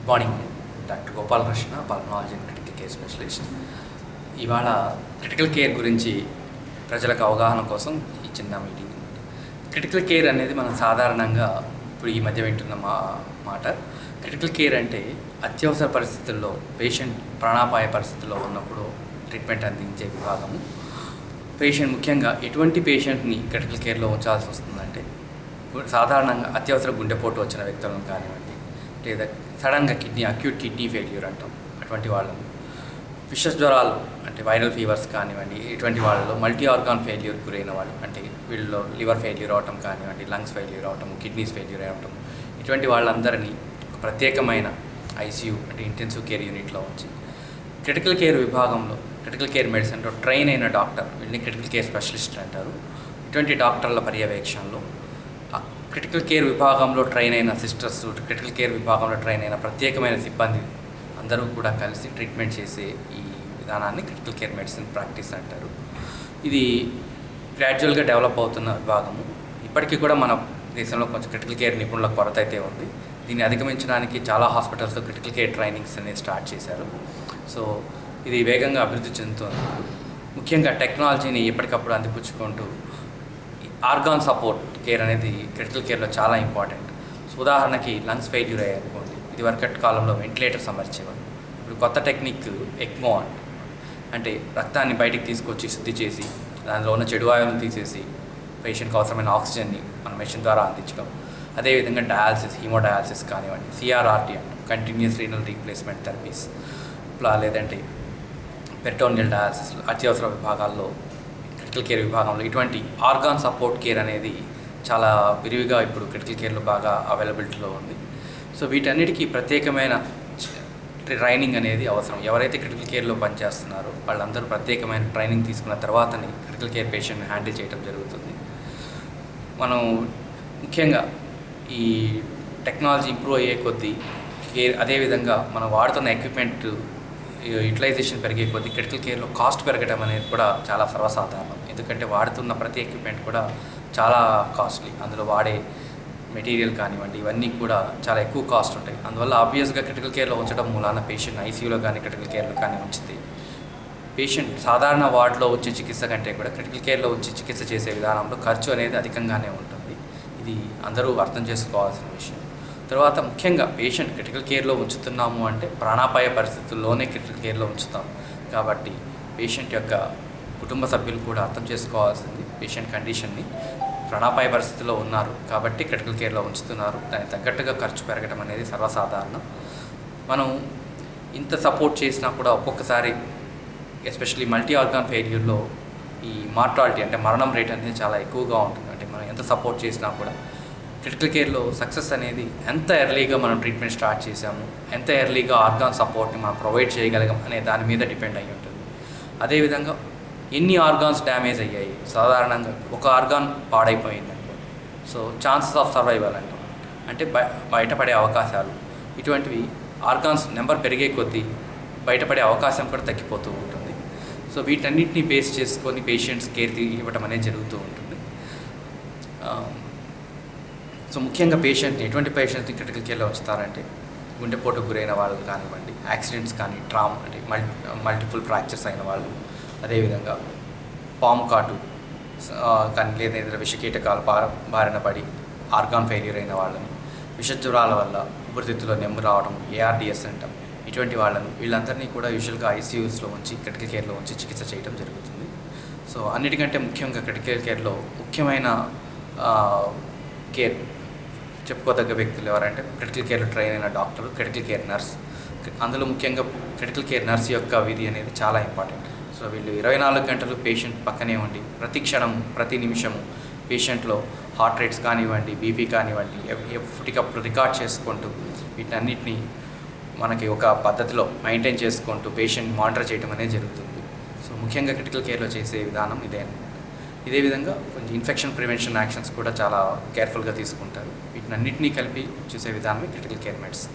Good morning. Doctor Gopalakrishna, pulmonology and critical care specialist. ఇవాళ critical care గురించి ప్రజలకు అవగాహన కోసం ఈ చిన్న మీటింగ్. క్రిటికల్ కేర్ అనేది మనం సాధారణంగా ఇప్పుడు ఈ మధ్య వింటున్న మాట. క్రిటికల్ కేర్ అంటే అత్యవసర పరిస్థితుల్లో పేషెంట్ ప్రాణాపాయ పరిస్థితుల్లో ఉన్నప్పుడు ట్రీట్మెంట్ అందించే విభాగము. పేషెంట్ ముఖ్యంగా ఎటువంటి పేషెంట్ని క్రిటికల్ కేర్లో ఉంచాల్సి వస్తుందంటే, సాధారణంగా అత్యవసర గుండెపోటు వచ్చిన వ్యక్తులను కానివ్వండి, లేదా సడన్గా అక్యూట్ కిడ్నీ ఫెయిల్యూర్ అంటాం అటువంటి వాళ్ళను, విష జ్వరాలు అంటే వైరల్ ఫీవర్స్ కానివ్వండి, ఇటువంటి వాళ్ళలో మల్టీ ఆర్గాన్ ఫెయిల్యూర్ గురైన వాళ్ళు, అంటే వీళ్ళలో లివర్ ఫెయిల్యూర్ అవటం కానివ్వండి, లంగ్స్ ఫెయిల్యూర్ అవటం, కిడ్నీస్ ఫెయిల్యూర్ అవటం, ఇటువంటి వాళ్ళందరినీ ప్రత్యేకమైన ఐసీయూ అంటే ఇంటెన్సివ్ కేర్ యూనిట్లో ఉంచి క్రిటికల్ కేర్ విభాగంలో క్రిటికల్ కేర్ మెడిసిన్లో ట్రైన్ అయిన డాక్టర్, వీళ్ళని క్రిటికల్ కేర్ స్పెషలిస్ట్ అంటారు. ఇటువంటి డాక్టర్ల పర్యవేక్షణలో క్రిటికల్ కేర్ విభాగంలో ట్రైన్ అయిన సిస్టర్స్, క్రిటికల్ కేర్ విభాగంలో ట్రైన్ అయిన ప్రత్యేకమైన సిబ్బంది అందరూ కూడా కలిసి ట్రీట్మెంట్ చేసే ఈ విధానాన్ని క్రిటికల్ కేర్ మెడిసిన్ ప్రాక్టీస్ అంటారు. ఇది గ్రాడ్యువల్గా డెవలప్ అవుతున్న విభాగము. ఇప్పటికీ కూడా మన దేశంలో కొంచెం క్రిటికల్ కేర్ నిపుణుల కొరత అయితే ఉంది. దీన్ని అధిగమించడానికి చాలా హాస్పిటల్స్లో క్రిటికల్ కేర్ ట్రైనింగ్స్ అనేది స్టార్ట్ చేశారు. సో ఇది వేగంగా అభివృద్ధి చెందుతుంది. ముఖ్యంగా టెక్నాలజీని ఎప్పటికప్పుడు అందిపుచ్చుకుంటూ ఆర్గాన్ సపోర్ట్ కేర్ అనేది క్రిటికల్ కేర్లో చాలా ఇంపార్టెంట్. సో ఉదాహరణకి లంగ్స్ ఫెయిల్యూర్ అయ్యారనుకోండి, ఇది వరకటి కాలంలో వెంటిలేటర్స్ అమర్చేవారు. ఇప్పుడు కొత్త టెక్నిక్ ఎక్మో అంటే రక్తాన్ని బయటికి తీసుకొచ్చి శుద్ధి చేసి దానిలో ఉన్న చెడు వాయువులను తీసేసి పేషెంట్కి అవసరమైన ఆక్సిజన్ని మన మెషిన్ ద్వారా అందించడం. అదేవిధంగా డయాలసిస్, హీమోడయాలసిస్ కానివ్వండి, సిఆర్ఆర్టీ అంటే కంటిన్యూస్ రీనల్ రీప్లేస్మెంట్ థెరపీస్, లేదంటే పెరిటోనియల్ డయాలసిస్ అత్యవసర విభాగాల్లో క్రిటికల్ కేర్ విభాగంలో ఇటువంటి ఆర్గాన్ సపోర్ట్ కేర్ అనేది చాలా విరివిగా ఇప్పుడు క్రిటికల్ కేర్లో బాగా అవైలబిలిటీలో ఉంది. సో వీటన్నిటికీ ప్రత్యేకమైన ట్రైనింగ్ అనేది అవసరం. ఎవరైతే క్రిటికల్ కేర్లో పనిచేస్తున్నారో వాళ్ళందరూ ప్రత్యేకమైన ట్రైనింగ్ తీసుకున్న తర్వాతనే క్రిటికల్ కేర్ పేషెంట్ని హ్యాండిల్ చేయడం జరుగుతుంది. మనం ముఖ్యంగా ఈ టెక్నాలజీ ఇంప్రూవ్ అయ్యే కొద్దీ కేర్, అదేవిధంగా మనం వాడుతున్న ఎక్విప్మెంట్ యూటిలైజేషన్ పెరిగే కొద్దీ క్రిటికల్ కేర్లో కాస్ట్ పెరగడం అనేది కూడా చాలా సర్వసాధారణం. ఎందుకంటే వాడుతున్న ప్రతి ఎక్విప్మెంట్ కూడా చాలా కాస్ట్లీ. అందులో వాడే మెటీరియల్ కానివ్వండి, ఇవన్నీ కూడా చాలా ఎక్కువ కాస్ట్ ఉంటాయి. అందువల్ల ఆబ్వియస్గా క్రిటికల్ కేర్లో ఉంచడం మూలాన పేషెంట్ ఐసీయూలో కానీ క్రిటికల్ కేర్లో కానీ ఉంచితే పేషెంట్ సాధారణ వార్డులో వచ్చే చికిత్స కంటే కూడా క్రిటికల్ కేర్లో వచ్చి చికిత్స చేసే విధానంలో ఖర్చు అనేది అధికంగానే ఉంటుంది. ఇది అందరూ అర్థం చేసుకోవాల్సిన విషయం. తర్వాత ముఖ్యంగా పేషెంట్ క్రిటికల్ కేర్లో ఉంచుతున్నాము అంటే ప్రాణాపాయ పరిస్థితుల్లోనే క్రిటికల్ కేర్లో ఉంచుతాం. కాబట్టి పేషెంట్ యొక్క కుటుంబ సభ్యులు కూడా అర్థం చేసుకోవాల్సింది, పేషెంట్ కండిషన్ని ప్రాణాపాయ పరిస్థితుల్లో ఉన్నారు కాబట్టి క్రిటికల్ కేర్లో ఉంచుతున్నారు, దానికి తగ్గట్టుగా ఖర్చు పెరగడం అనేది సర్వసాధారణం. మనం ఇంత సపోర్ట్ చేసినా కూడా ఒక్కొక్కసారి ఎస్పెషల్లీ మల్టీ ఆర్గాన్ ఫెయిల్యూర్లో ఈ మార్టాలిటీ అంటే మరణం రేట్ అనేది చాలా ఎక్కువగా ఉంటుంది. అంటే మనం ఎంత సపోర్ట్ చేసినా కూడా క్రిటికల్ కేర్లో సక్సెస్ అనేది ఎంత ఎర్లీగా మనం ట్రీట్మెంట్ స్టార్ట్ చేసాము, ఎంత ఎర్లీగా ఆర్గాన్ సపోర్ట్ని మనం ప్రొవైడ్ చేయగలిగాం అనే దాని మీద డిపెండ్ అయి ఉంటుంది. అదేవిధంగా ఎన్ని ఆర్గాన్స్ డ్యామేజ్ అయ్యాయి, సాధారణంగా ఒక ఆర్గాన్ పాడైపోయింది అనుకోండి, సో ఛాన్సెస్ ఆఫ్ సర్వైవల్ అంటే బయటపడే అవకాశాలు, ఇటువంటివి ఆర్గాన్స్ నెంబర్ పెరిగే కొద్దీ బయటపడే అవకాశం కూడా తగ్గిపోతూ ఉంటుంది. సో వీటన్నిటిని బేస్ చేసుకొని పేషెంట్స్ కేర్ ఇవ్వడం అనేది జరుగుతూ ఉంటుంది. సో ముఖ్యంగా పేషెంట్ని ఎటువంటి పేషెంట్ని క్రిటికల్ కేర్లో ఉంచుతారంటే, గుండెపోటుకు గురైన వాళ్ళు కానివ్వండి, యాక్సిడెంట్స్ కానీ, ట్రామా అంటే మల్టిపుల్ ఫ్రాక్చర్స్ అయిన వాళ్ళు, అదేవిధంగా పాము కాటు కానీ లేదా విషకీటకాలు బారిన పడి ఆర్గాన్ ఫెయిల్యూర్ అయిన వాళ్ళని, విష జ్వరాల వల్ల ఊపిరితిత్తులో నెమ్ము రావడం, ఏఆర్డిఎస్ అంటాం, ఇటువంటి వీళ్ళందరినీ కూడా యూజువల్గా ఐసీయూస్లో ఉంచి క్రిటికల్ కేర్లో ఉంచి చికిత్స చేయడం జరుగుతుంది. సో అన్నిటికంటే ముఖ్యంగా క్రిటికల్ కేర్లో ముఖ్యమైన కేర్ చెప్పుకోదగ్గ వ్యక్తులు ఎవరంటే క్రిటికల్ కేర్లో ట్రైన్ అయిన డాక్టర్, క్రిటికల్ కేర్ నర్స్. అందులో ముఖ్యంగా క్రిటికల్ కేర్ నర్స్ యొక్క విధి అనేది చాలా ఇంపార్టెంట్. సో వీళ్ళు 24 గంటలు పేషెంట్ పక్కనే ఉండి ప్రతి క్షణం ప్రతి నిమిషము పేషెంట్లో హార్ట్ రేట్స్ కానివ్వండి, బీపీ కానివ్వండి ఎప్పటికప్పుడు రికార్డ్ చేసుకుంటూ వీటన్నిటిని మనకి ఒక పద్ధతిలో మెయింటైన్ చేసుకుంటూ పేషెంట్ మానిటర్ చేయడం అనేది జరుగుతుంది. సో ముఖ్యంగా క్రిటికల్ కేర్లో చేసే విధానం ఇదే. ఇదే విధంగా కొంచెం ఇన్ఫెక్షన్ ప్రివెన్షన్ యాక్షన్స్ కూడా చాలా కేర్ఫుల్గా తీసుకుంటారు. వీటినన్నింటినీ కలిపి చూసే విధానమే క్రిటికల్ కేర్ మెడిసిన్.